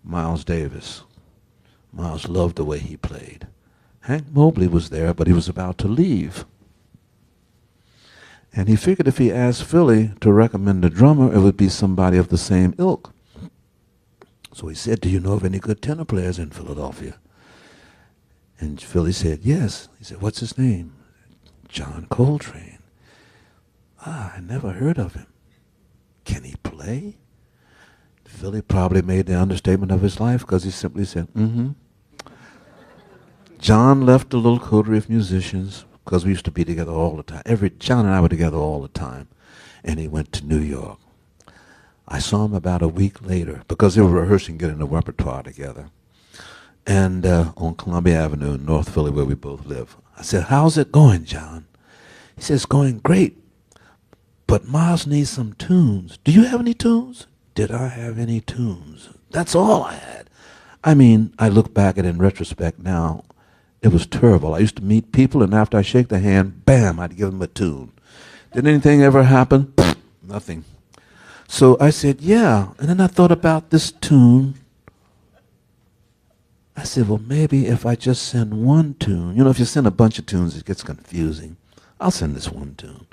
Miles Davis. Miles loved the way he played. Hank Mobley was there, but he was about to leave. And he figured if he asked Philly to recommend a drummer, it would be somebody of the same ilk. So he said, do you know of any good tenor players in Philadelphia? And Philly said, yes. He said, what's his name? John Coltrane. Ah, I never heard of him. Can he play? Philly probably made the understatement of his life because he simply said, mm-hmm. John left the little coterie of musicians because we used to be together all the time. John and I were together all the time. And he went to New York. I saw him about a week later because they were rehearsing getting the repertoire together. And on Columbia Avenue in North Philly where we both live. I said, how's it going, John? He said, it's going great, but Miles needs some tunes. Do you have any tunes? Did I have any tunes? That's all I had. I mean, I look back at it in retrospect now. It was terrible. I used to meet people, and after I shake their hand, bam, I'd give them a tune. Did anything ever happen? Nothing. So I said, yeah. And then I thought about this tune. I said, well, maybe if I just send one tune. You know, if you send a bunch of tunes, it gets confusing. I'll send this one tune.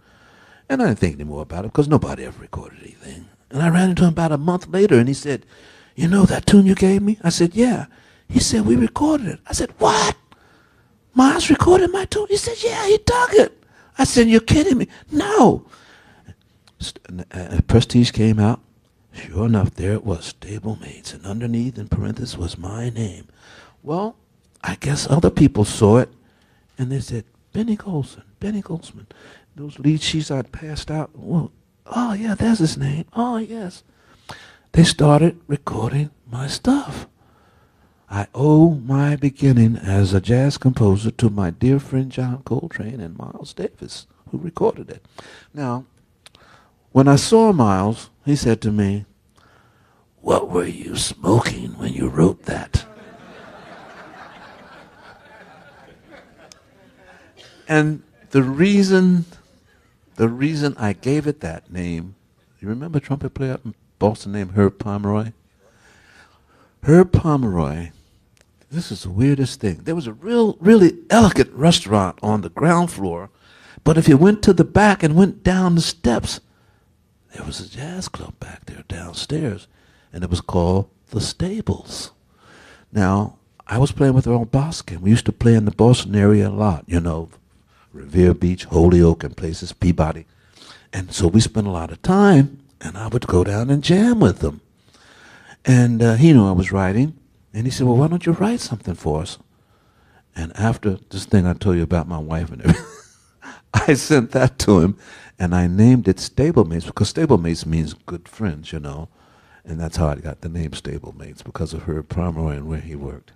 And I didn't think any more about it because nobody ever recorded anything. And I ran into him about a month later, and he said, you know that tune you gave me? I said, yeah. He said, we recorded it. I said, what? Miles recorded my tune? He said, yeah, he dug it. I said, you're kidding me. No. Prestige came out. Sure enough, there it was, Stablemates. And underneath, in parentheses, was my name. Well, I guess other people saw it, and they said, Benny Golson. Those lead sheets I'd passed out. Well, oh, yeah, there's his name. Oh, yes. They started recording my stuff. I owe my beginning as a jazz composer to my dear friend John Coltrane and Miles Davis, who recorded it. Now, when I saw Miles, he said to me, what were you smoking when you wrote that? And the reason I gave it that name, you remember a trumpet player up in Boston named Herb Pomeroy? Herb Pomeroy, this is the weirdest thing. There was a really elegant restaurant on the ground floor, but if you went to the back and went down the steps, there was a jazz club back there downstairs, and it was called The Stables. Now, I was playing with Earl Boskin. We used to play in the Boston area a lot, you know, Revere Beach, Holyoke, and places, Peabody. And so we spent a lot of time, and I would go down and jam with them. And he knew I was writing, and he said, well, why don't you write something for us? And after this thing I told you about my wife and everything, I sent that to him, and I named it Stablemates, because Stablemates means good friends, you know. And that's how I got the name Stablemates, because of Herb Pomeroy and where he worked.